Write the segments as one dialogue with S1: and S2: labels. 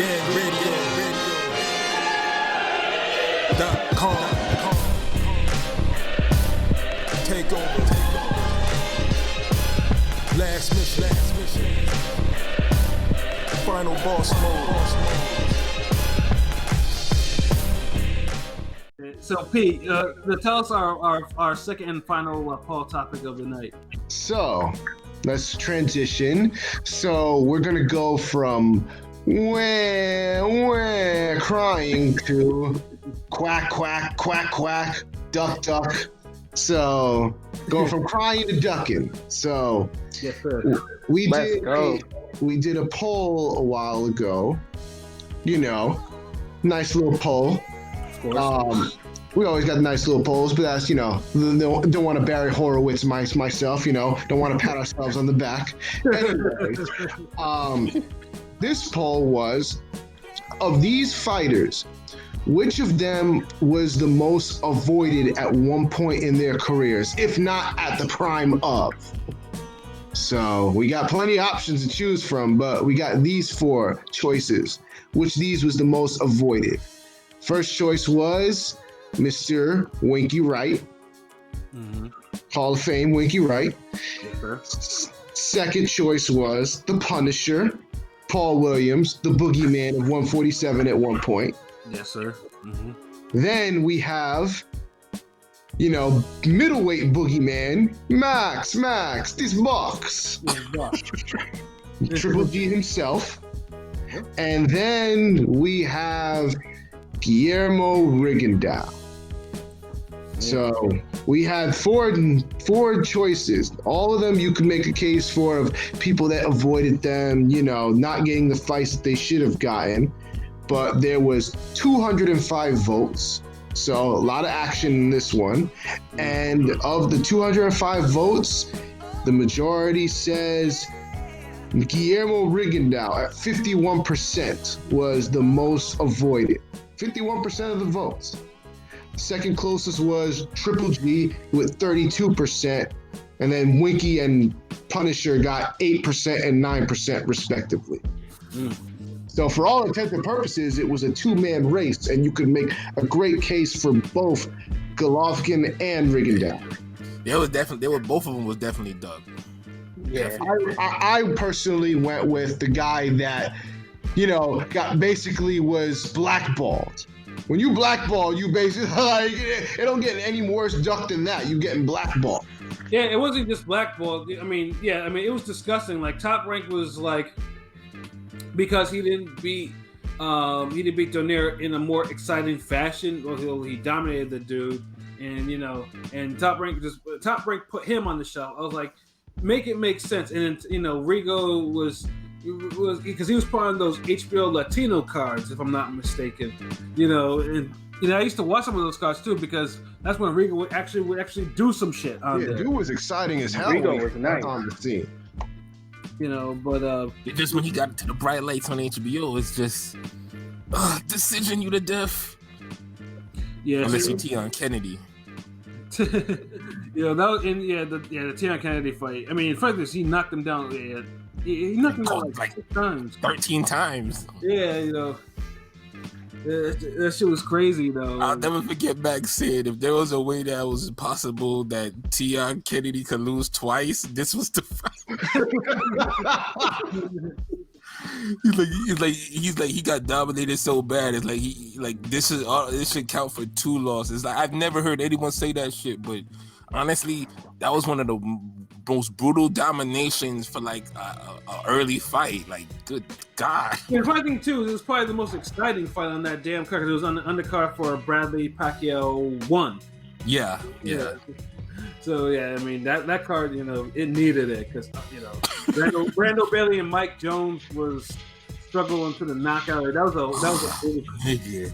S1: GangRadio.com. Take over. Last mission. Final boss mode.
S2: So, Pete, tell us our second and final poll topic of the night.
S3: So, let's transition. So, we're going to go from wah, crying to quack, quack, quack, quack, duck, duck. So, going from crying to ducking. So,
S2: yes, sir.
S3: we did a poll a while ago. You know, nice little poll.
S2: Of course.
S3: We always got nice little polls, but that's, don't want to Barry Horowitz myself, don't want to pat ourselves on the back. Anyways, this poll was, of these fighters, which of them was the most avoided at one point in their careers, if not at the prime of? So we got plenty of options to choose from, but we got these 4 choices. Which these was the most avoided? First choice was Mr. Winky Wright, Hall of Fame Winky Wright.
S2: Yes,
S3: second choice was the Punisher, Paul Williams, the boogeyman of 147 at one point.
S2: Yes, sir.
S3: Then we have, middleweight boogeyman, Max, this box. Triple G himself. And then we have Guillermo Rigondeaux. So we had four choices. All of them you could make a case for of people that avoided them, not getting the fights that they should have gotten. But there was 205 votes. So a lot of action in this one. And of the 205 votes, the majority says Guillermo Rigondeaux at 51% was the most avoided. 51% of the votes. Second closest was Triple G with 32%, and then Winky and Punisher got 8% and 9% respectively. So for all intents and purposes, it was a 2-man race, and you could make a great case for both Golovkin and Rigondeaux.
S4: Both of them was definitely Doug.
S3: Yeah, I personally went with the guy that, was blackballed. When you blackball, you basically, it don't get any worse duck than that. You getting blackballed.
S2: Yeah, it wasn't just blackballed. It was disgusting. Like, Top Rank was like, because he didn't beat Donaire in a more exciting fashion. Well, he dominated the dude, and Top Rank put him on the shelf. I was like, make it make sense. And Rigo was because he was part of those HBO Latino cards, if I'm not mistaken. I used to watch some of those cards too, because that's when Rigo would actually do some shit on there.
S3: Dude was exciting as hell.
S5: Rigo was nice
S3: on the scene.
S2: But
S4: just when he got to the bright lights on HBO, it's just decision you to death.
S2: Yeah,
S4: unless you Tion Kennedy.
S2: that was the Tion Kennedy fight. I mean, in fact, he knocked him down. Yeah, he knocked him down like 6 times.
S4: 13 times.
S2: Yeah, that shit was crazy though.
S4: I'll never forget Max said if there was a way that was possible that Tion Kennedy could lose twice, this was the fight. He's like he got dominated so bad. It's like this should count for 2 losses. Like, I've never heard anyone say that shit, but honestly, that was one of the most brutal dominations for like a early fight. Like, good God.
S2: The funny thing too, it was probably the most exciting fight on that damn card, because it was on the undercard for Bradley Pacquiao 1.
S4: Yeah.
S2: So yeah, I mean that card, it needed it, because Brando Bailey and Mike Jones was struggling to the knockout. That was a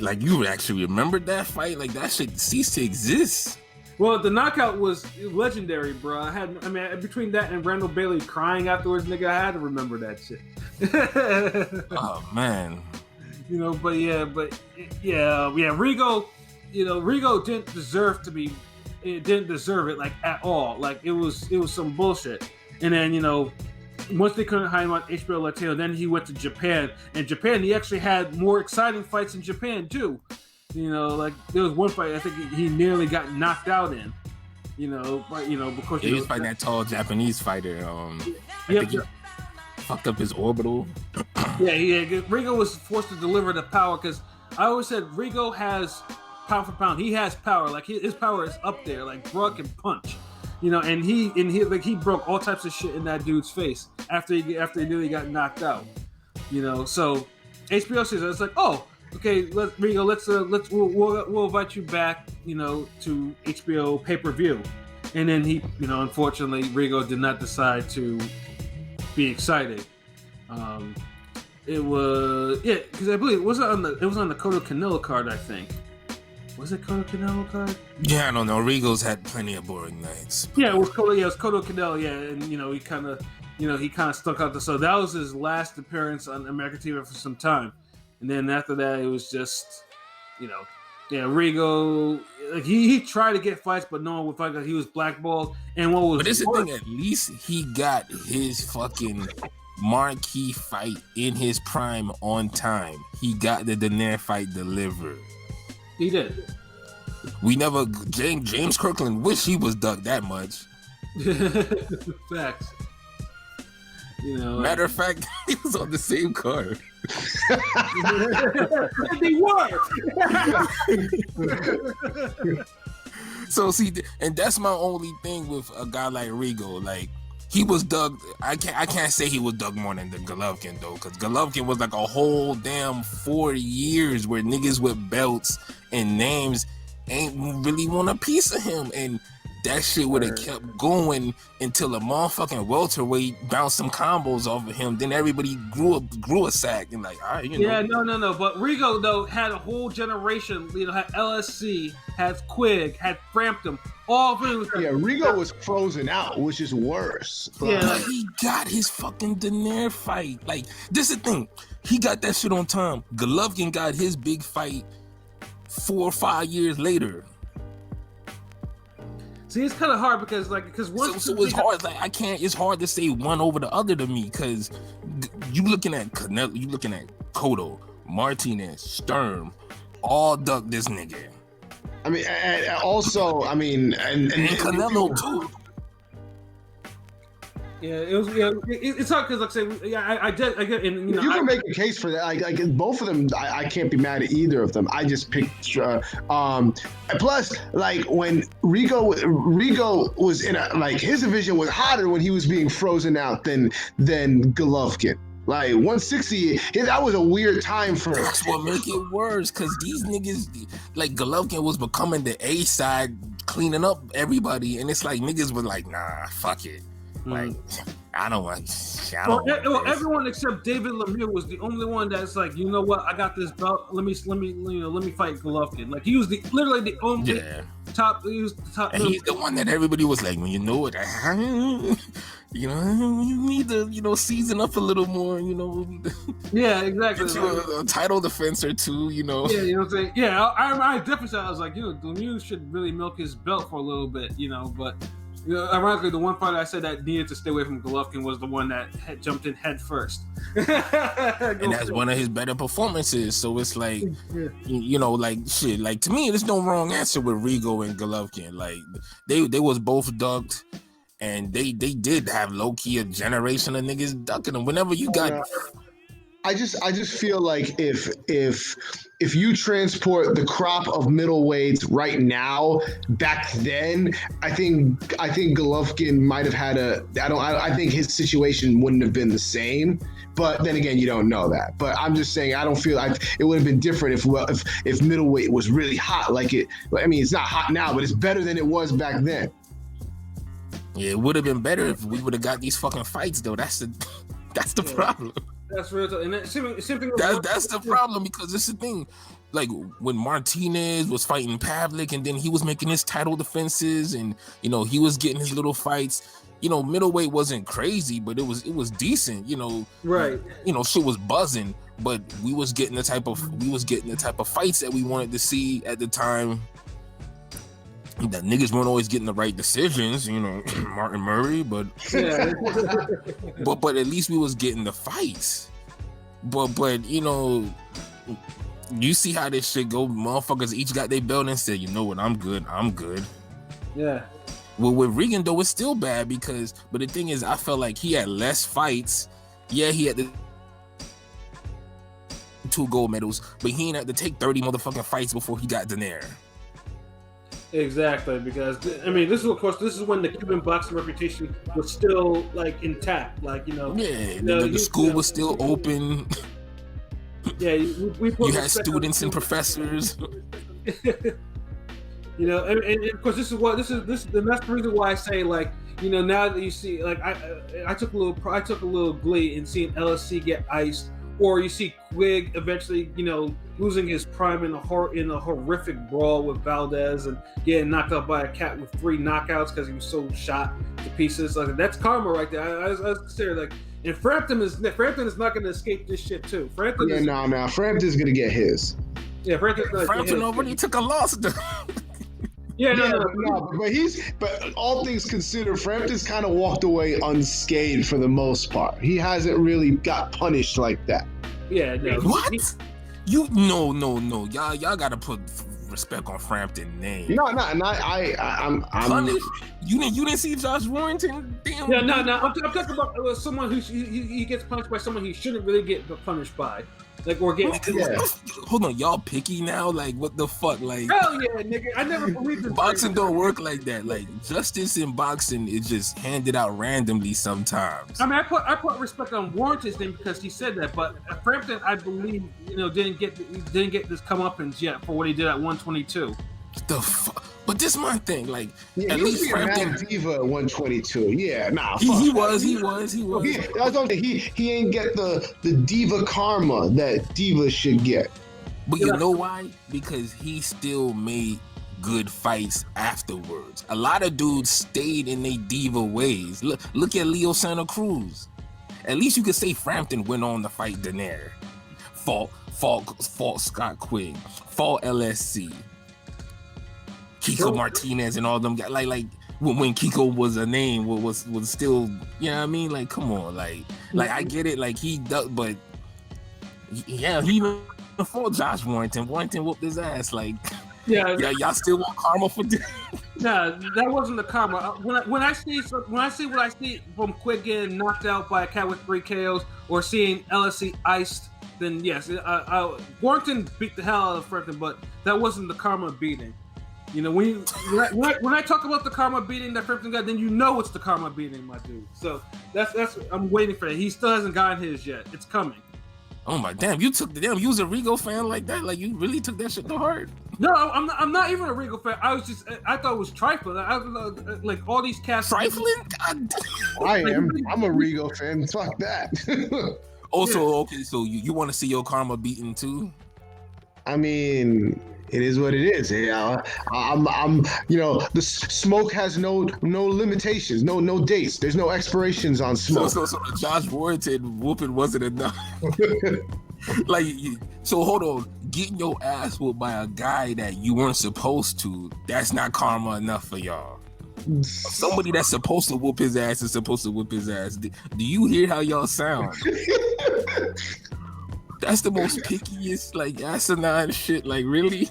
S4: like, you actually remembered that fight? Like, that shit ceased to exist.
S2: Well, the knockout was legendary, bro. Between that and Randall Bailey crying afterwards, nigga, I had to remember that shit.
S4: Oh man.
S2: Rigo, Rigo didn't deserve it like at all. Like, it was some bullshit. And then, once they couldn't hire him on HBO Latino, then he went to Japan. And Japan, he actually had more exciting fights in Japan too. You know, like there was one fight I think he nearly got knocked out in. You know, but because
S4: he was fighting that tall Japanese fighter. I think he fucked up his orbital.
S2: Yeah. Rigo was forced to deliver the power because I always said Rigo has pound for pound. He has power. Like his power is up there. Like Brock can punch. You know, and he broke all types of shit in that dude's face after he nearly got knocked out. You know, so HBO says it's like, oh, okay, we'll invite you back, you know, to HBO pay-per-view. And then he, you know, unfortunately, Rigo did not decide to be excited. It was because I believe it was on the Cotto Canelo card, I think. Was it Cotto Canelo card?
S4: Yeah, I don't know. Rigo's had plenty of boring nights.
S2: Yeah, it was Cotto Canelo. Yeah, and you know he kind of stuck out. So that was his last appearance on American TV for some time, and then after that it was just, you know, yeah, Rigo. Like he tried to get fights, but no one would fight because he was blackballed. And what was?
S4: But this is the thing. At least he got his fucking marquee fight in his prime on time. He got the Daenerys fight delivered.
S2: He did.
S4: We never. James Kirkland wish he was ducked that much.
S2: Facts. You know.
S4: Matter of fact, he was on the same card.
S2: They were.
S4: So see, and that's my only thing with a guy like Rigo. Like he was dug. I can't say he was dug more than the Golovkin though, because Golovkin was like a whole damn 4 years where niggas with belts and names ain't really want a piece of him, and that shit would have kept going until a motherfucking welterweight bounced some combos off of him. Then everybody grew a sack and like, all right, you know.
S2: Yeah, no. But Rigo though had a whole generation. You know, had LSC, had Quigg, had Frampton. All of it was.
S3: Yeah, Rigo was frozen out, which is worse.
S2: Yeah,
S4: but he got his fucking Daenerys fight. Like, this is the thing. He got that shit on time. Golovkin got his big fight 4 or 5 years later.
S2: See, it's kind of hard because once
S4: so it's hard. Like I can't. It's hard to say one over the other to me because you looking at Canelo, you looking at Cotto, Martinez, Sturm, all duck this nigga.
S3: I mean, and also, I mean, and
S4: Canelo too.
S2: Yeah, it was. Yeah, it's hard because, like I say, yeah, I get, and you know,
S3: you can make a case for that. Like both of them, I can't be mad at either of them. I just picked. Plus, like when Rigo was in a like his division was hotter when he was being frozen out than Golovkin. Like 160, that was a weird time for.
S4: That's what make it worse, cause these niggas, like Golovkin was becoming the A side, cleaning up everybody, and it's like niggas were like, nah, fuck it. Like, I don't want.
S2: Everyone except David Lemieux was the only one that's like, you know what? I got this belt. Let me fight Golovkin. Like he was literally the only top. He was the top.
S4: And he's the one that everybody was like, well, you know what? You know, you need to, season up a little more. You know.
S2: Yeah, exactly.
S4: Get you a title defense or two. You know.
S2: Yeah, you know what I'm saying. Yeah, I definitely said I was like, Lemieux should really milk his belt for a little bit. You know, but. Ironically, the one fighter I said that needed to stay away from Golovkin was the one that had jumped in head first.
S4: And that's one of his better performances. So it's like, like shit. Like to me, there's no wrong answer with Rigo and Golovkin. Like they was both ducked, and they did have low key a generation of niggas ducking them. Whenever you got,
S3: I just feel like if you transport the crop of middleweights right now back then, I think Golovkin might have had I think his situation wouldn't have been the same. But then again, you don't know that. But I'm just saying, I don't feel it would have been different if middleweight was really hot like it. I mean, it's not hot now, but it's better than it was back then.
S4: Yeah, it would have been better if we would have got these fucking fights though. That's the problem.
S2: That's real. And same thing.
S4: That's the problem because it's the thing. Like when Martinez was fighting Pavlik, and then he was making his title defenses, and he was getting his little fights. Middleweight wasn't crazy, but it was decent.
S2: Right.
S4: Shit was buzzing, but we was getting the type of fights that we wanted to see at the time. that niggas weren't always getting the right decisions, you know, Martin Murray, but
S2: Yeah.
S4: but at least we was getting the fights. But you know, you see how this shit go. Motherfuckers each got their belt and said, you know what, I'm good.
S2: Yeah.
S4: Well, with Regan though, it's still bad because, but the thing is, I felt like he had less fights. Yeah, he had the 2 gold medals, but he ain't had to take 30 motherfucking fights before he got Daenerys.
S2: Exactly, because I mean, this is when the Cuban boxing reputation was still like intact, like
S4: Yeah, the school was still open.
S2: Yeah, we put
S4: you had students and professors.
S2: And of course, this is and that's the reason why I say, like, now that you see, like, I took a little glee in seeing LSC get iced, or you see Quigg eventually, losing his prime in a horrific brawl with Valdez and getting knocked out by a cat with 3 knockouts because he was so shot to pieces. Like, that's karma right there. I was considering, like, and Frampton is not going to escape this shit too.
S3: Frampton's going to get his.
S2: Yeah,
S4: Frampton already took a loss.
S3: But all things considered, Frampton's kind of walked away unscathed for the most part. He hasn't really got punished like that.
S2: Yeah, no.
S4: What? No. Y'all gotta put respect on Frampton's name.
S3: I'm
S4: punished. You didn't see Josh Warrington? Damn.
S2: Yeah, no. I'm talking about someone who he gets punished by someone he shouldn't really get punished by. Like, or get.
S3: Yeah.
S4: Hold on, y'all picky now? Like, what the fuck? Like,
S2: hell yeah, nigga! I never believed in
S4: boxing. Don't work like that. Like, justice in boxing is just handed out randomly sometimes.
S2: I mean, I put respect on Warrington's name because he said that, but Frampton, I believe, didn't get this comeuppance yet for what he did at 122.
S4: The fuck. But this is my thing, like,
S3: at least Frampton diva at 122. Yeah, nah.
S4: He was.
S3: He ain't get the diva karma that diva should get.
S4: But you know why? Because he still made good fights afterwards. A lot of dudes stayed in their diva ways. Look at Leo Santa Cruz. At least you could say Frampton went on to fight Daenerys. Fought Scott Quigg. Fought LSC. Kiko Martinez and all them guys, like when Kiko was a name, was still, you know what I mean? Like, come on, like I get it, like he does, but yeah, he even fought Josh Warrington. Warrington whooped his ass, like, yeah, y'all still want karma for this?
S2: Nah, that wasn't the karma. When I see what I see from Quigg getting knocked out by a cat with 3 KOs, or seeing LSC iced, then yes, Warrington beat the hell out of Frampton, but that wasn't the karma beating. When I talk about the karma beating that Frampton got, then it's the karma beating, my dude. So that's I'm waiting for it. He still hasn't gotten his yet. It's coming.
S4: Oh my damn! You was a Regal fan like that? Like, you really took that shit to heart?
S2: No, I'm not even a Regal fan. I thought it was trifling. I was like, all these cats.
S4: Trifling? God damn.
S3: I am. I'm a Regal fan. Fuck that.
S4: Also, okay, so you want to see your karma beaten too?
S3: I mean, it is what it is. I'm the smoke has no limitations, no dates. There's no expirations on smoke.
S4: So the Josh Warrington whooping wasn't enough. So hold on, getting your ass whooped by a guy that you weren't supposed to, that's not karma enough for y'all. Somebody that's supposed to whoop his ass is supposed to whoop his ass. Do you hear how y'all sound? That's the most pickiest, like, asinine shit. Like, really?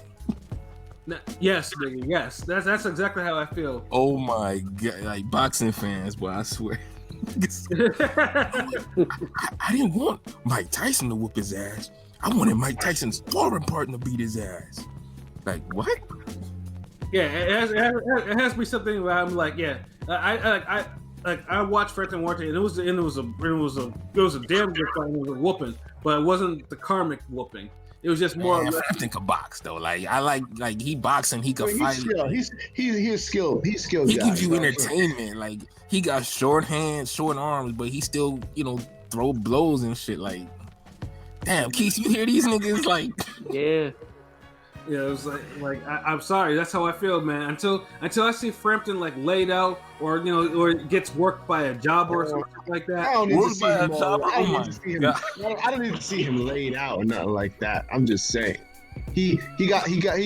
S2: Yes, nigga. Yes, that's exactly how I feel.
S4: Oh my god, like, boxing fans, boy, I swear. I didn't want Mike Tyson to whoop his ass. I wanted Mike Tyson's sparring partner to beat his ass. Like, what?
S2: Yeah, it has to be something where I'm like, yeah, I watched Frampton Warrington, and it was a damn good fight. It was a whooping, but it wasn't the karmic whooping. It was just more.
S4: Frampton could box though. Like, I like he boxing. He could fight.
S3: He's skilled. He's skilled.
S4: He gives you entertainment. Like, he got short hands, short arms, but he still throw blows and shit. Like, damn, Keith, you hear these niggas? Like,
S2: yeah. Yeah, it was like I'm sorry, that's how I feel, man. Until I see Frampton like laid out, or or gets worked by a jobber or something like that.
S3: I don't need to see him laid out or nothing like that. I'm just saying. he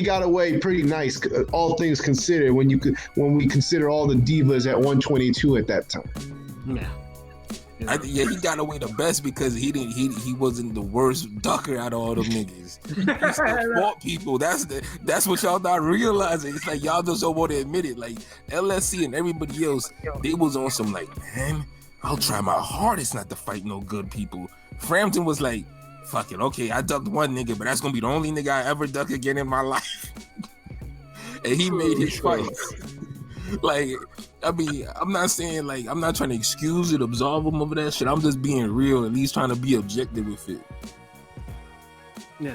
S3: got away pretty nice, all things considered. When we consider all the divas at 122 at that time.
S2: Yeah.
S4: Yeah, he got away the best because he wasn't the worst ducker out of all them niggas. He still fought people. That's what y'all not realizing. It's like y'all just don't want to admit it. Like LSC and everybody else, they was on some like, man, I'll try my hardest not to fight no good people. Frampton was like, fuck it, okay, I ducked one nigga, but that's gonna be the only nigga I ever duck again in my life. And he made his fights. Like, I mean, I'm not saying like I'm not trying to excuse it, absolve him of that shit. I'm just being real, at least trying to be objective with it.
S2: Yeah.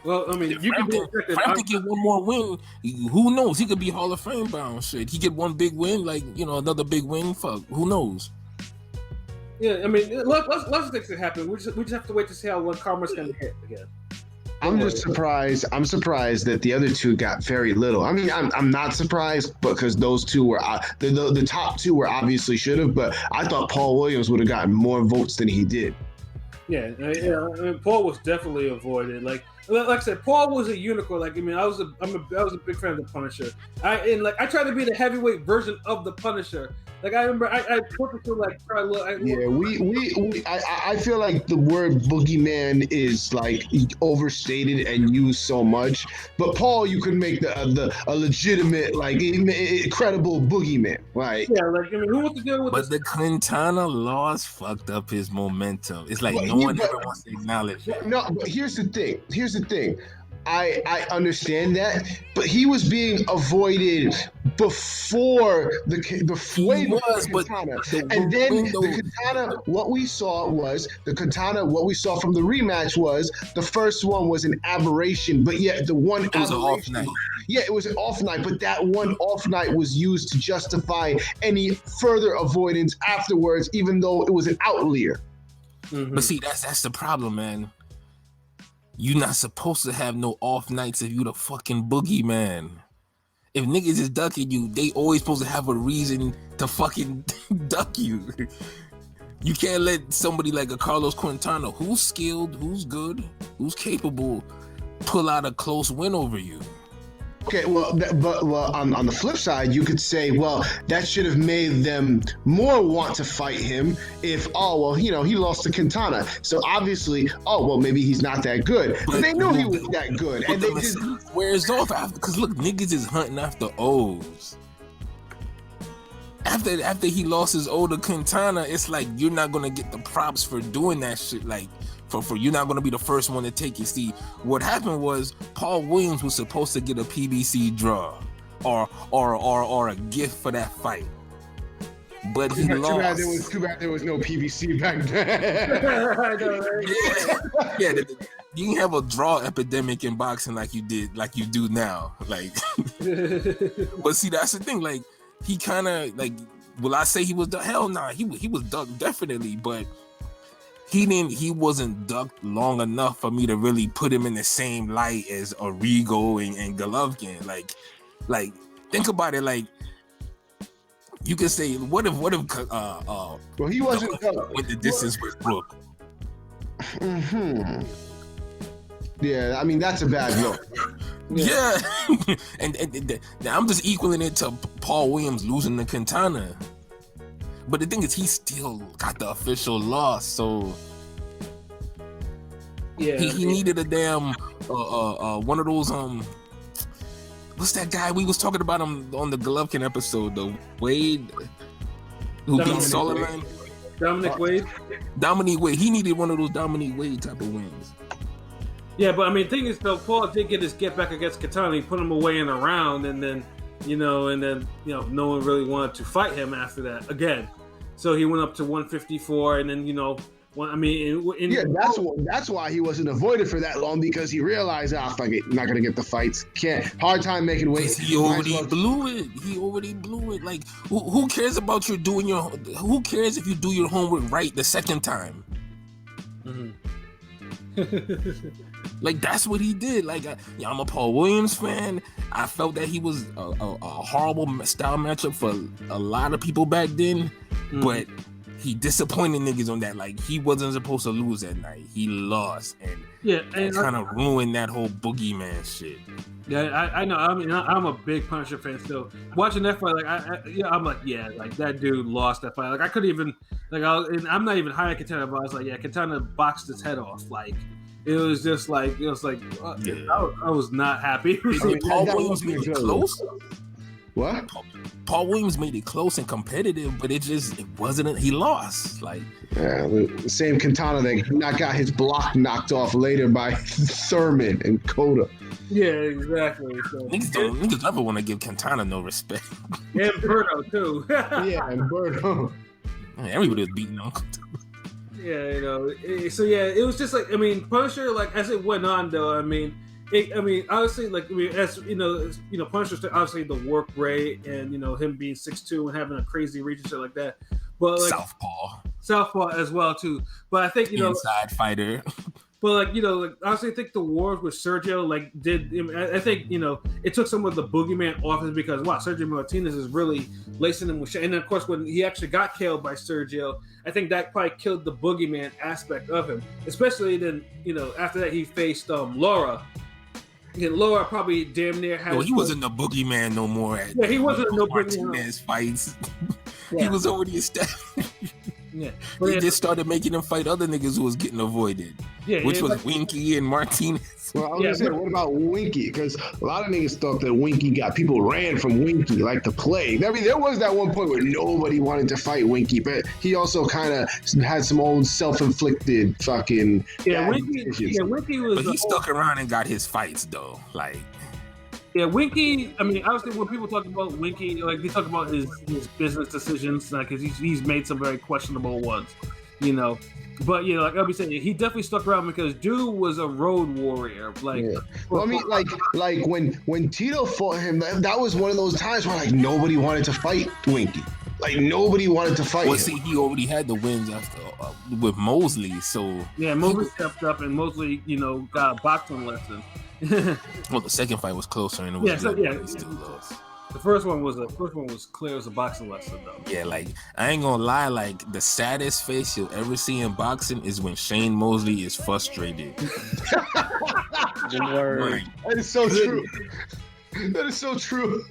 S2: Well, I mean, you
S4: Frampton get one more win. Who knows? He could be Hall of Fame bound. Shit, he get one big win, like another big win. Fuck, who knows?
S2: Yeah, I mean, lots of things can happen. We just have to wait to see how Karma's gonna hit again.
S3: I'm just surprised. I'm surprised that the other two got very little. I mean, I'm not surprised because those two were the top two were obviously should have, but I thought Paul Williams would have gotten more votes than he did.
S2: Yeah. I mean, Paul was definitely avoided. Like I said, Paul was a unicorn. Like I mean, I was a big fan of the Punisher. I tried to be the heavyweight version of the Punisher. Like I remember, I purposely like try to look.
S3: I feel like the word boogeyman is like overstated and used so much. But Paul, you could make a legitimate, like credible boogeyman. Like
S2: like I mean, who wants to deal with?
S4: But the Quintana loss fucked up his momentum. It's like no one ever wants to acknowledge it.
S3: No, but here's the thing. I understand that, but he was being avoided before the Katana. And then the Katana, what we saw from the rematch was the first one was an aberration, but yet the one
S4: it was an off night.
S3: Yeah, it was an off night, but that one off night was used to justify any further avoidance afterwards, even though it was an outlier.
S2: Mm-hmm.
S4: But see, that's the problem, man. You're not supposed to have no off nights if you the fucking boogeyman. If niggas is ducking you, they always supposed to have a reason to fucking duck you. You can't let somebody like a Carlos Quintana, who's skilled, who's good, who's capable, pull out a close win over you.
S3: Okay, well, on the flip side, you could say, well, that should have made them more want to fight him if, he lost to Quintana. So obviously, maybe he's not that good. But they knew he was that good. And they just
S4: wears off because look, niggas is hunting after O's. After he lost his O to Quintana, it's like you're not gonna get the props for doing that shit. Like, for you're not gonna be the first one to take it. See, what happened was Paul Williams was supposed to get a PBC draw or a gift for that fight, but he lost.
S3: Too bad there was no PBC back then.
S2: I know, right?
S4: Yeah. You can have a draw epidemic in boxing like you do now. Like, but see, that's the thing. Like, he kind of like. Will I say he was ducked? Hell nah. He was ducked definitely, but. He wasn't ducked long enough for me to really put him in the same light as Arrigo and Golovkin. Like think about it. Like you could say, what if
S3: he wasn't
S4: went the distance with Brook?
S3: Mm-hmm. Yeah, I mean that's a bad look.
S4: Yeah, and I'm just equaling it to Paul Williams losing to Quintana. But the thing is, he still got the official loss, so
S2: yeah,
S4: he needed a damn one of those what's that guy we was talking about him on the Golovkin episode, the Wade who beat Solomon.
S2: Dominic Wade.
S4: He needed one of those Dominic Wade type of wins.
S2: Yeah, but I mean, the thing is though, Paul did get his get back against Katana. He put him away in a round, and then no one really wanted to fight him after that again. So he went up to 154, and then
S3: that's why he wasn't avoided for that long, because he realized, fuck it, I'm not gonna get the fights. Hard time making weight.
S4: He already blew it. Like who cares about you doing your? Who cares if you do your homework right the second time?
S2: Mm-hmm.
S4: Like that's what he did. Like I'm a Paul Williams fan. I felt that he was a horrible style matchup for a lot of people back then. Mm-hmm. But he disappointed niggas on that. Like, he wasn't supposed to lose that night. He lost, and
S2: and
S4: kind of ruined that whole boogeyman shit.
S2: Yeah, I know. I mean, I'm a big Punisher fan still. Watching that fight, like, I'm like, yeah, like that dude lost that fight. Like, I couldn't even, like, I'm not even high Katana, but I was like, yeah, Katana boxed his head off. Like, I was not happy.
S4: Paul Williams made it close.
S3: What?
S4: Paul Williams made it close and competitive, but it wasn't. He lost. Like,
S3: the same Katana that got his block knocked off later by Thurman and Coda.
S2: Yeah, exactly. So,
S4: niggas never want to give Katana no respect.
S2: And Birdo too.
S3: Yeah, and Birdo.
S4: Everybody was beating on.
S2: Yeah, so yeah, it was just like, I mean, Punisher, like, as it went on though, obviously, like, as Punisher's obviously the work rate and him being 6'2" and having a crazy reach and shit like that, but like Southpaw as well too. But I think
S4: inside fighter.
S2: But honestly, I think the wars with Sergio I think it took some of the boogeyman off him because Sergio Martinez is really lacing him with shit. And then of course when he actually got killed by Sergio, I think that probably killed the boogeyman aspect of him. Especially then after that he faced Laura. And Laura probably damn near had.
S4: No, he wasn't the boogeyman no more.
S2: He wasn't no boogeyman.
S4: Martinez fights.
S2: Yeah.
S4: He was already established.
S2: Yeah,
S4: they just started making him fight other niggas who was getting avoided. Yeah, which was Winky and Martinez.
S3: Well, I was gonna say, what about Winky? Because a lot of niggas thought that Winky people ran from Winky like the plague. I mean, there was that one point where nobody wanted to fight Winky, but he also kind of had some own self-inflicted fucking.
S2: Winky was.
S4: But he stuck around and got his fights though, like.
S2: Yeah, Winky. I mean, obviously, when people talk about Winky, like they talk about his business decisions, because he's made some very questionable ones, But like I'll be saying, he definitely stuck around because dude was a road warrior. Like,
S3: well, I mean, like when Tito fought him, that was one of those times where like nobody wanted to fight Winky. Like nobody wanted to fight him.
S4: See, he already had the wins after with Mosley, so
S2: yeah, Mosley stepped up and Mosley, got a boxing lesson.
S4: Well, the second fight was closer, and it was he still lost.
S2: The first one was clear as a boxing lesson, though.
S4: Yeah, like I ain't gonna lie, like the saddest face you'll ever see in boxing is when Shane Mosley is frustrated.
S3: That is so true. That is so true.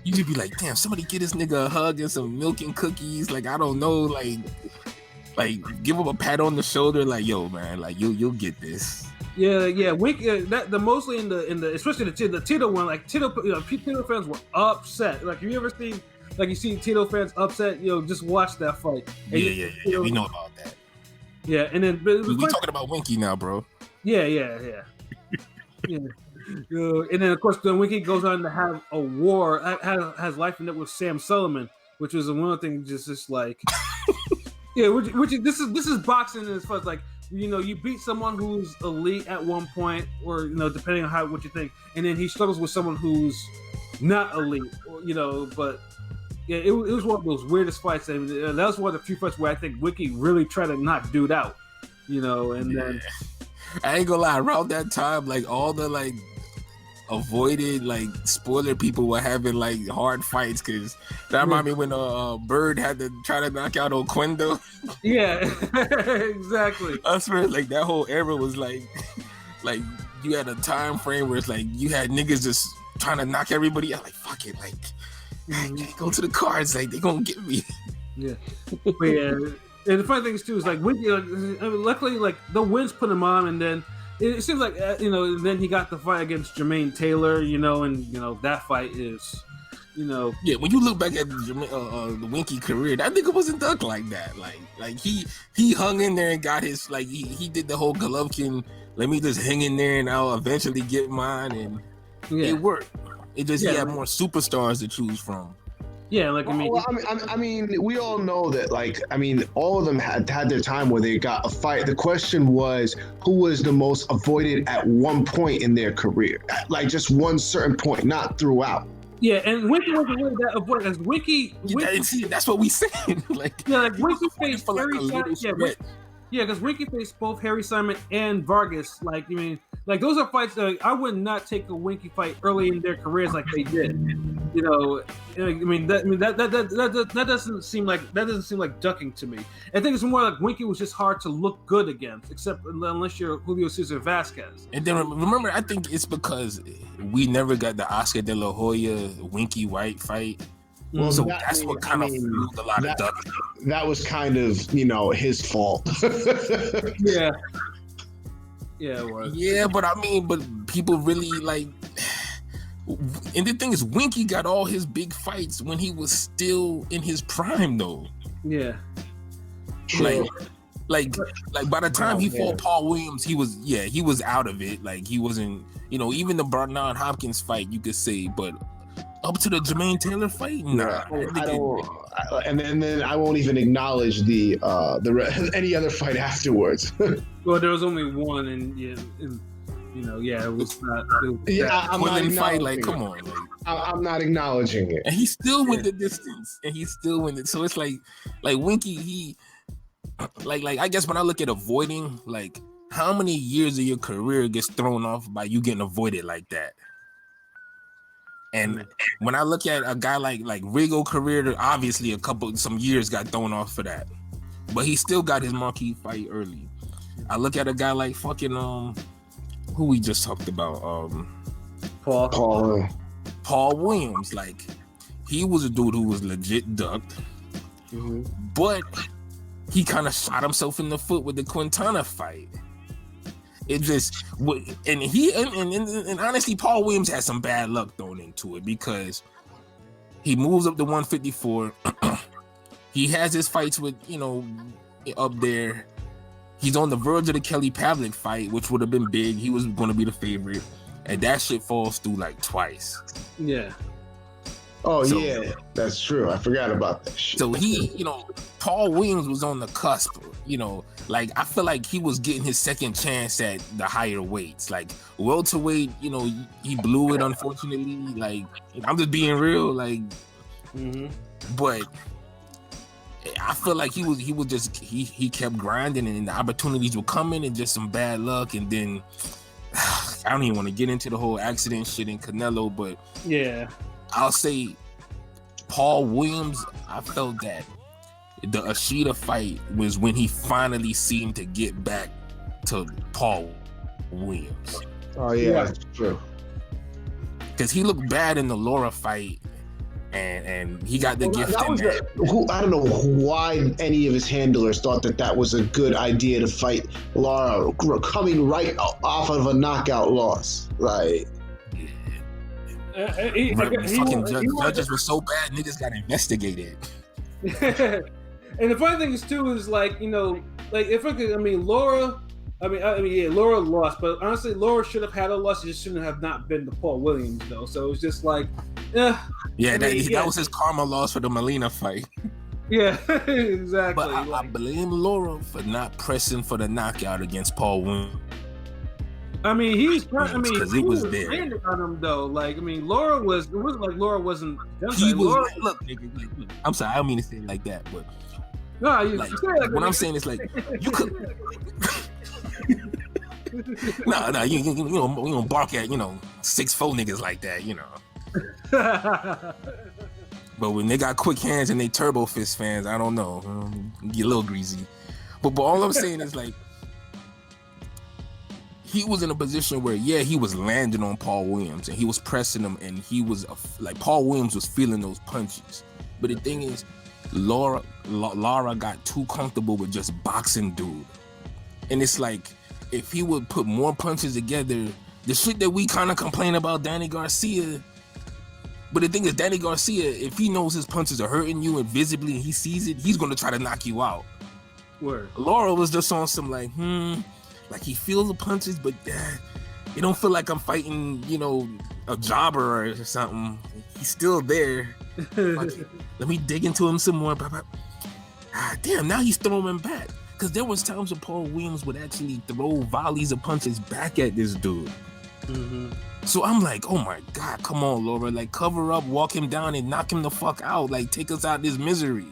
S4: You could be like, damn, somebody get this nigga a hug and some milk and cookies. Like, I don't know, like give him a pat on the shoulder, like, yo, man, like you'll get this.
S2: Yeah. The mostly in the especially the Tito one, like Tito fans were upset. Like, have you ever seen you see Tito fans upset? Just watch that fight. And
S4: yeah. We know about that.
S2: Yeah, and then
S4: we talking about Winky now, bro.
S2: Yeah. Yeah. And then of course, then Winky goes on to have a war, has life in it with Sam Sullivan, which was one of the things just like, yeah, which is this is boxing as far as like. You beat someone who's elite at one point, or depending on what you think, and then he struggles with someone who's not elite, But yeah, it was one of those weirdest fights, and that was one of the few fights where I think Wiki really tried to knock dude out, And then
S4: I ain't gonna lie, around that time, like all the like avoided like spoiler people were having like hard fights because that reminded me when Bird had to try to knock out Oquendo.
S2: Yeah, exactly.
S4: I swear, like that whole era was like you had a time frame where it's like you had niggas just trying to knock everybody out. Like fuck it, like I can't go to the cards. Like they gonna get me.
S2: Yeah, but yeah. And the funny thing is too is like luckily like the wins put him on, and then. It seems like then he got the fight against Jermaine Taylor, and that fight is,
S4: Yeah, when you look back at the Winky career, that nigga wasn't ducked like that. Like he hung in there and got his he did the whole Golovkin. Let me just hang in there and I'll eventually get mine, and it worked. It just he had more superstars to choose from.
S2: Yeah, like
S3: I mean, we all know that. Like, I mean, all of them had their time where they got a fight. The question was, who was the most avoided at one point in their career, like just one certain point, not throughout.
S2: Yeah, and Winky wasn't really that avoided. As Winky,
S4: that's what we said. Like,
S2: yeah, like Winky faced
S4: for like a little
S2: Yeah, because Winky faced both Harry Simon and Vargas. Like, I mean, like those are fights that I would not take a Winky fight early in their careers like they did. You know, that doesn't seem like ducking to me. I think it's more like Winky was just hard to look good against, except unless you're Julio Cesar Vasquez.
S4: And then remember, I think it's because we never got the Oscar De La Hoya Winky White fight.
S3: Well,
S4: So that's what kind of fueled a lot of ducking.
S3: That was kind of, his fault.
S2: Yeah. Yeah, it was.
S4: Yeah, but I mean, but people really like. And the thing is, Winky got all his big fights when he was still in his prime, though.
S2: Yeah.
S4: Like by the time he fought Paul Williams, he was out of it. Like he wasn't, even the Bernard Hopkins fight, you could say, but up to the Jermaine Taylor fight, nah.
S3: And then I won't even acknowledge the any other fight afterwards.
S2: Well, there was only one, and it was not.
S3: I'm not
S4: fight. Like, come on. Like,
S3: I'm not acknowledging it.
S4: And he still went the distance, and he still went it. So it's like Winky, he, like I guess when I look at avoiding, like, how many years of your career gets thrown off by you getting avoided like that? And when I look at a guy like Rigo career, obviously some years got thrown off for that, but he still got his marquee fight early. I look at a guy like fucking who we just talked about,
S3: Paul
S4: Williams. Like, he was a dude who was legit ducked, but he kind of shot himself in the foot with the Quintana fight. It just, and honestly, Paul Williams had some bad luck thrown into it because he moves up to 154. He has his fights with, up there. He's on the verge of the Kelly Pavlik fight, which would have been big. He was going to be the favorite. And that shit falls through like twice.
S2: Yeah.
S3: Oh, so, yeah, that's true. I forgot about that shit.
S4: So he, Paul Williams was on the cusp, like I feel like he was getting his second chance at the higher weights. Like welterweight, he blew it, unfortunately. Like, I'm just being real, like, but I feel like he kept grinding and the opportunities were coming and just some bad luck. And then I don't even want to get into the whole accident shit in Canelo, but
S2: yeah.
S4: I'll say Paul Williams, I felt that the Ashita fight was when he finally seemed to get back to Paul Williams.
S3: Oh, yeah, that's true.
S4: Because he looked bad in the Laura fight, and he got the gift in that.
S3: I don't know why any of his handlers thought that was a good idea to fight Laura coming right off of a knockout loss. Like...
S4: Judges were so bad, niggas got investigated.
S2: And the funny thing is too is like if Laura, Laura lost, but honestly, Laura should have had a loss. It just shouldn't have not been the Paul Williams though. So it was just like,
S4: that was his karma loss for the Molina fight.
S2: Yeah, exactly.
S4: But I blame Laura for not pressing for the knockout against Paul Williams.
S2: Because
S4: he was there
S2: on him though. Like, Laura was. It wasn't like Laura wasn't.
S4: Look, nigga. I'm sorry, I don't mean to say it like that, but
S2: no,
S4: what I'm saying is like you could. No, you don't bark at 6'4" niggas like that, But when they got quick hands and they Turbo Fist fans, I don't know, get a little greasy. But all I'm saying is like. He was in a position where, he was landing on Paul Williams and he was pressing him, and he was like Paul Williams was feeling those punches. But the thing is, Lara got too comfortable with just boxing dude. And it's like, if he would put more punches together, the shit that we kind of complain about Danny Garcia. But the thing is, Danny Garcia, if he knows his punches are hurting you invisibly and he sees it, he's going to try to knock you out.
S2: Word.
S4: Lara was just on some like, like he feels the punches, but it don't feel like I'm fighting, a jobber or something. He's still there. Let me dig into him some more. Damn, now he's throwing him back. Because there was times when Paul Williams would actually throw volleys of punches back at this dude. So I'm like, oh my God, come on, Laura. Like, cover up, walk him down, and knock him the fuck out. Like, take us out of this misery.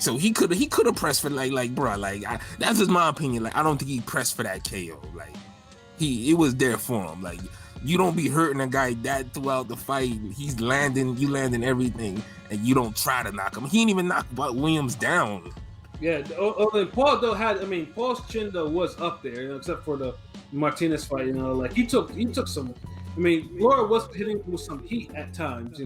S4: So he could have pressed for like bro, like that's just my opinion. Like I don't think he pressed for that KO. Like it was there for him. Like you don't be hurting a guy that throughout the fight. You landing everything, and you don't try to knock him. He didn't even knock Williams down.
S2: Yeah, and Paul though Paul's chin though was up there, except for the Martinez fight. Like he took some. Laura was hitting him with some heat at times.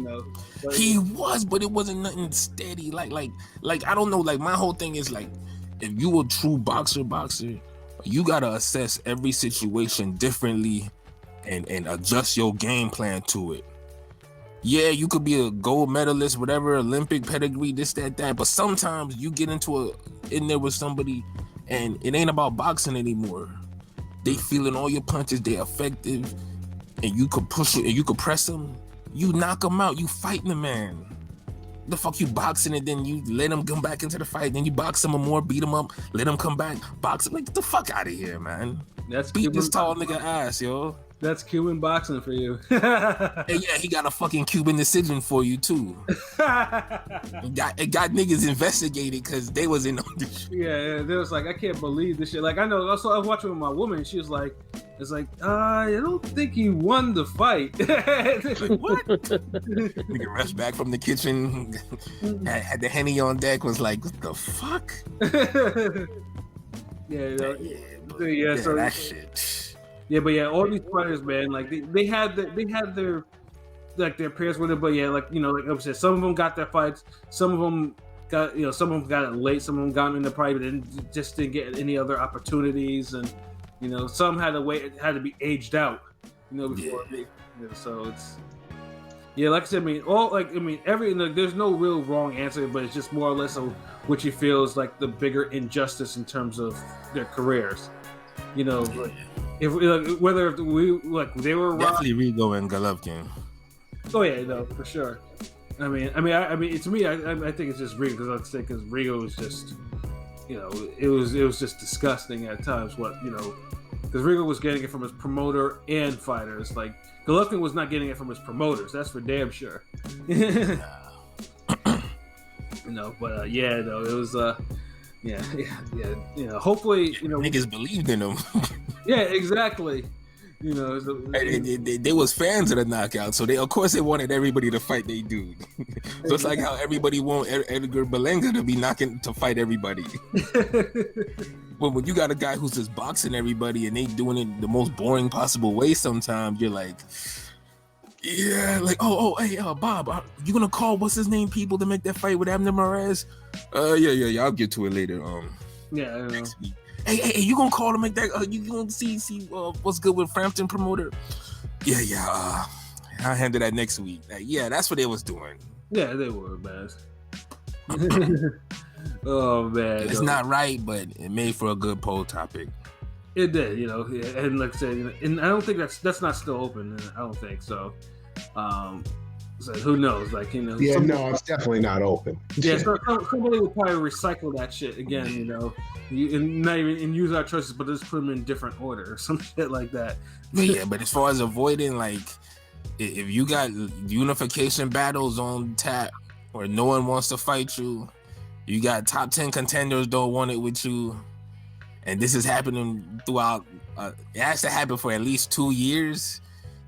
S2: But,
S4: he was, but it wasn't nothing steady. Like I don't know. Like my whole thing is like, if you a true boxer, you gotta assess every situation differently, and adjust your game plan to it. Yeah, you could be a gold medalist, whatever, Olympic pedigree, this, that, but sometimes you get in there with somebody and it ain't about boxing anymore. They feeling all your punches, they effective, and you could push it and you could press them. You knock them out, you fighting the man. The fuck you boxing and then you let him come back into the fight, then you box him more, beat him up, let him come back, box him. Like, get the fuck out of here, man.
S2: That's
S4: beat this tall nigga ass, yo.
S2: That's Cuban boxing for you.
S4: And yeah, he got a fucking Cuban decision for you too. It got niggas investigated because they was in on this shit.
S2: Yeah, they was like, I can't believe this shit. Like I know. Also, I was watching with my woman. And she was like, I don't think he won the fight.
S4: Like, what? Nigga rushed back from the kitchen, had the Henny on deck. Was like, what the fuck?
S2: Yeah. So
S4: that shit.
S2: Yeah, but yeah, all these fighters, man, like they had their pairs with it, but yeah, like I said, some of them got their fights, some of them got it late, some of them got in the private and just didn't get any other opportunities, and some had to be aged out, before so it's like I said, there's no real wrong answer, but it's just more or less of which he feels like the bigger injustice in terms of their careers, If whether we they were
S4: definitely Rigo and Golovkin.
S2: Oh yeah, no, for sure. To me, I think it's just Rigo because Rigo was just, it was just disgusting at times. Because Rigo was getting it from his promoter and fighters. Like Golovkin was not getting it from his promoters. That's for damn sure. It was. Hopefully,
S4: niggas believed in him.
S2: Yeah, exactly.
S4: They was fans of the knockout, so of course they wanted everybody to fight they dude. So it's like how everybody want Edgar Berlanga to fight everybody. But when you got a guy who's just boxing everybody and they doing it the most boring possible way, sometimes you're like, yeah, like hey, Bob, you gonna call what's his name people to make that fight with Abner Mares? Yeah, I'll get to it later. Next week. Hey, you gonna call to make that? You gonna see what's good with Frampton promoter? Yeah. I'll handle that next week. Yeah, that's what they was doing.
S2: Yeah, they were, man. Oh man,
S4: it's not right, but it made for a good poll topic.
S2: It did, and like I said, and I don't think that's not still open. I don't think so. So who knows?
S3: Yeah, no, it's definitely not open.
S2: Yeah, so somebody will probably recycle that shit again, and not even use our choices, but just put them in different order or some shit like that.
S4: But as far as avoiding, like, if you got unification battles on tap where no one wants to fight you, you got top 10 contenders don't want it with you, and this is happening throughout. It has to happen for at least 2 years.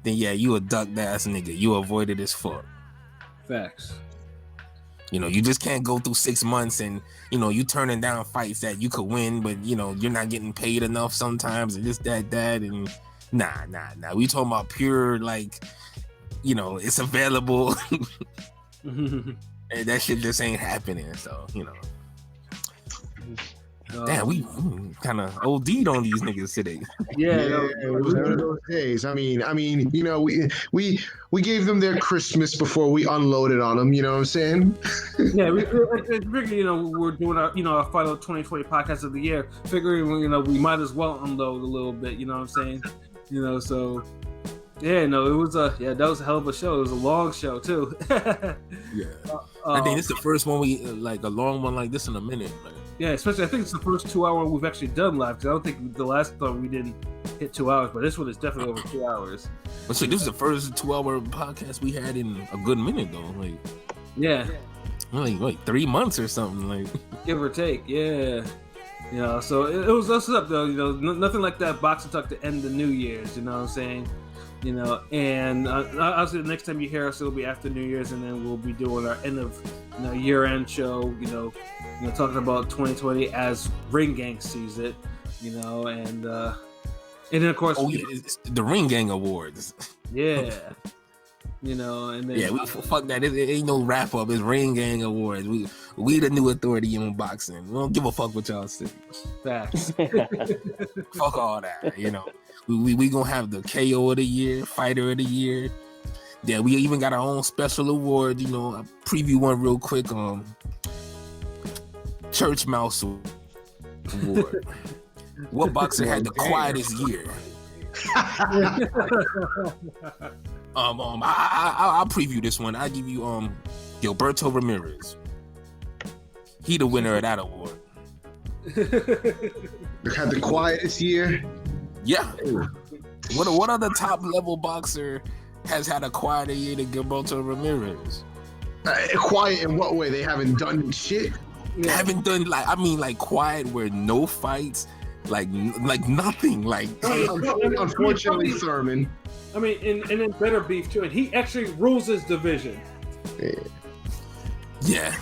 S4: Then yeah, you a duck ass nigga. You avoided as fuck.
S2: Facts.
S4: You just can't go through 6 months and you turning down fights that you could win, but you're not getting paid enough sometimes, and just that and nah. We talking about pure it's available, and that shit just ain't happening. So damn, we kind of OD'd on these niggas today.
S2: Yeah,
S3: it was one of those days. We gave them their Christmas before we unloaded on them. You know what I'm saying?
S2: Yeah, we figured, we're doing our final 2020 podcast of the year. Figuring, we might as well unload a little bit. You know what I'm saying? So. Yeah, no, it was that was a hell of a show. It was a long show too.
S4: Yeah, I think it's the first one we a long one like this in a minute.
S2: Yeah, especially I think it's the first 2 hour we've actually done live, because I don't think the last time we didn't hit 2 hours, but this one is definitely over 2 hours.
S4: But so this is the first 2 hour podcast we had in a good minute though.
S2: Yeah.
S4: like 3 months or something. Like
S2: give or take. Yeah. You know, so it was us up though. You know, nothing like that boxing talk to end the New Year's. You know what I'm saying? You know, and obviously the next time you hear us, it'll be after New Year's, and then we'll be doing our end of year-end show. You know, talking about 2020 as Ring Gang sees it. You know, and then of course,
S4: it's the Ring Gang Awards.
S2: Yeah. You know, and then
S4: fuck that. It ain't no wrap up. It's Ring Gang Awards. We the new authority in boxing. We don't give a fuck what y'all say.
S2: Facts.
S4: Fuck all that. You know, we gonna have the KO of the year, fighter of the year. Yeah, we even got our own special award. You know, I'll preview one real quick. Church Mouse Award. What boxer had the quietest year? I'll preview this one. I'll give you Gilberto Ramirez. He the winner of that award.
S3: Had the quietest year.
S4: Yeah. What other top level boxer has had a quieter year than Gilberto Ramirez?
S3: Quiet in what way? They haven't done shit.
S4: They haven't done like quiet where no fights, like nothing. Like
S3: unfortunately, Thurman.
S2: I mean, and then better beef too, and he actually rules his division.
S4: Yeah.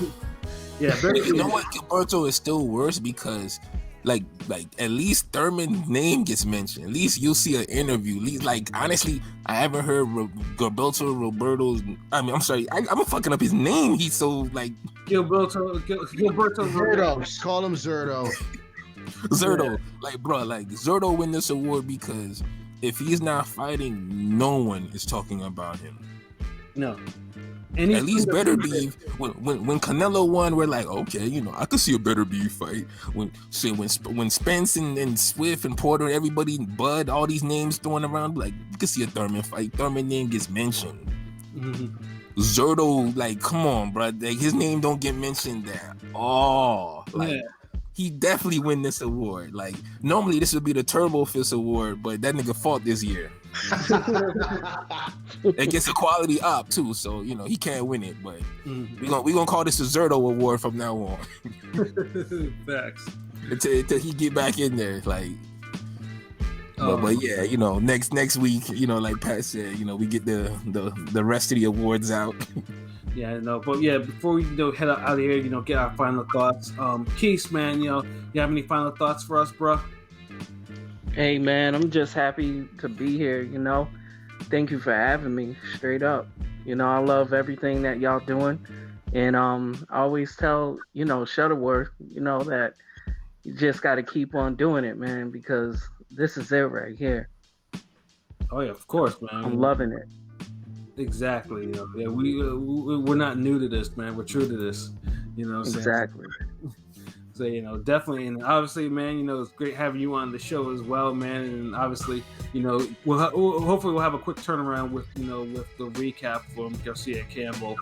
S4: You know what? Gilberto is still worse because, like at least Thurman's name gets mentioned. At least you'll see an interview. At least, like honestly, I haven't heard Roberto's. I mean, I'm sorry, I'm fucking up his name. He's so like
S2: Gilberto
S3: Zurdo. Just call him Zurdo.
S4: Zurdo, yeah. Like bro, like Zurdo win this award because if he's not fighting, no one is talking about him.
S2: No.
S4: And at least better beef. When Canelo won, we're like, okay, you know, I could see a better beef fight. When Spence and Swift and Porter, everybody, Bud, all these names thrown around, like you could see a Thurman fight. Thurman name gets mentioned. Mm-hmm. Zurdo, like, come on, bro, like his name don't get mentioned there. Oh, like. Yeah. He definitely win this award. Like normally this would be the Turbo Fist Award, but that nigga fought this year. It gets a quality up too, so you know he can't win it. But we gonna call this the Zurdo Award from now on.
S2: Facts.
S4: Until he get back in there, like. But yeah, you know, next week, you know, like Pat said, you know, we get the rest of the awards out.
S2: Yeah, no, but yeah, before we head out of here, get our final thoughts. Keith, man, you have any final thoughts for us, bro?
S5: Hey, man, I'm just happy to be here. Thank you for having me. Straight up, I love everything that y'all doing, and I always tell Shuttleworth, that you just got to keep on doing it, man, because this is it right here.
S2: Oh yeah, of course, man.
S5: I'm loving it.
S2: Exactly. Yeah, we're not new to this, man. We're true to this.
S5: Exactly.
S2: So definitely, and obviously, man, it's great having you on the show as well, man. And obviously, hopefully we'll have a quick turnaround with with the recap from Garcia Campbell.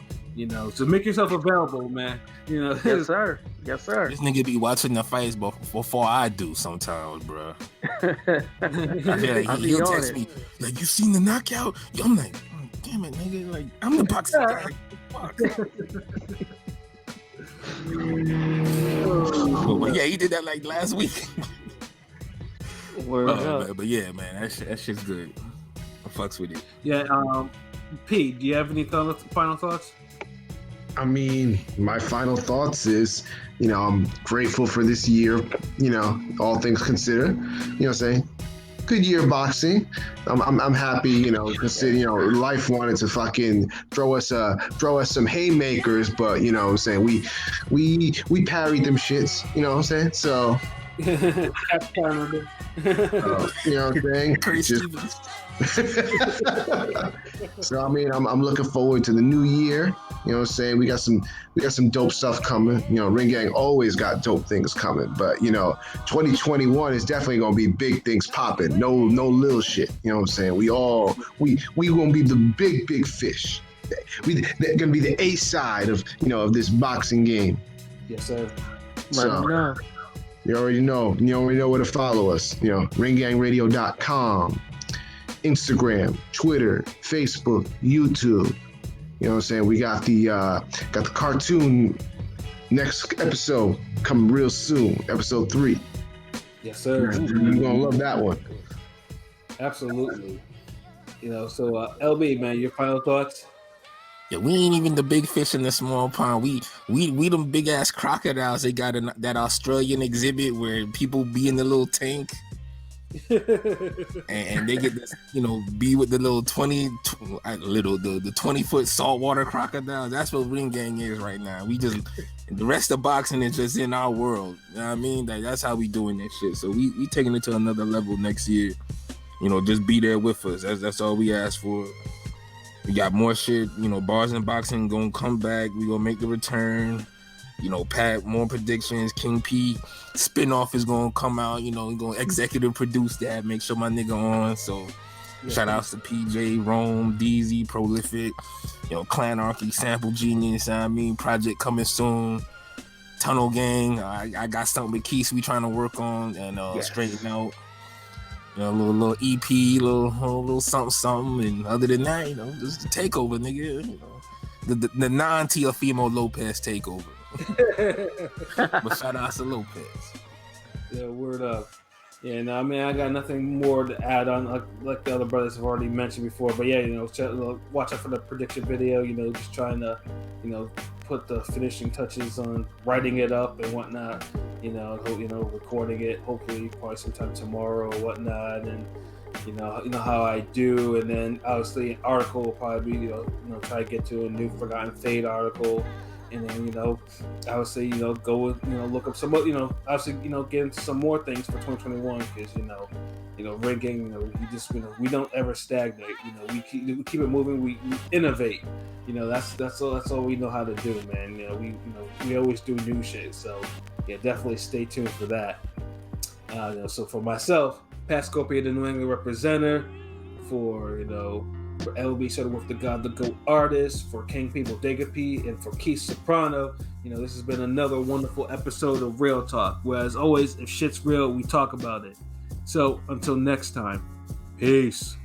S2: So make yourself available, man.
S5: Yes, sir. Yes, sir.
S4: This nigga be watching the fights before I do sometimes, bro. I feel like he'll text me like, "You seen the knockout?" I'm like, damn it, nigga! Like I'm the boxing guy. Fuck. But yeah, he did that like last week. But yeah, man, that shit's good. I fucks with it.
S2: Yeah, P, do you have any final thoughts?
S3: I mean, my final thoughts is, I'm grateful for this year, all things considered, saying good year of boxing. I'm happy, considering, life wanted to fucking throw us some haymakers, but, saying we parried them shits, what I'm saying? So, what I'm saying? So I mean, I'm looking forward to the new year. What I'm saying? We got some dope stuff coming. Ring Gang always got dope things coming, but 2021 is definitely gonna be big things popping. No little shit. What I'm saying? We gonna be the big fish. They're gonna be the A side of of this boxing game.
S2: Yes, sir.
S5: So,
S3: you already know. You already know where to follow us. ringgangradio.com. Instagram, Twitter, Facebook, YouTube. You know what I'm saying? We got the cartoon next episode coming real soon, episode 3.
S2: Yes, sir.
S3: You're gonna love that one.
S2: Absolutely. So LB, man, your final thoughts?
S4: Yeah, we ain't even the big fish in the small pond. We them big ass crocodiles they got in that Australian exhibit where people be in the little tank and they get this, be with the little 20-foot saltwater crocodiles. That's what Ring Gang is right now. We just the rest of boxing is just in our world. You know what I mean? That's how we doing that shit. So we taking it to another level next year. Just be there with us. That's all we ask for. We got more shit, bars and boxing gonna come back. We gonna make the return. Pat, more predictions. King P spinoff is gonna come out. He's gonna executive produce that, make sure my nigga on. So shout outs to PJ, Rome, DZ, Prolific, Clanarchy, Sample Genius. Project coming soon. Tunnel Gang. I got something with Keith we trying to work on and straighten out. Little EP, little something, and other than that, just the takeover, nigga. The non-Teofimo Lopez takeover. But shout out to Lopez.
S2: Yeah, word up. Yeah, no, I got nothing more to add on, like the other brothers have already mentioned before. But yeah, watch out for the prediction video. Just trying to, put the finishing touches on writing it up and whatnot. Recording it. Hopefully, probably sometime tomorrow or whatnot. And how I do. And then obviously, an article will probably be try to get to a new Forgotten Fate article. And then, obviously, go with, look up some, obviously, get into some more things for 2021 because, Ring, we don't ever stagnate. We keep it moving. We innovate. That's all we know how to do, man. We always do new shit. So, yeah, definitely stay tuned for that. So for myself, Pat Scopia, the New England representative, for LB Shuttle with the God, the GOAT artist, for King P, Bodega P, and for Keith Soprano. This has been another wonderful episode of Real Talk, where as always, if shit's real, we talk about it. So until next time, peace.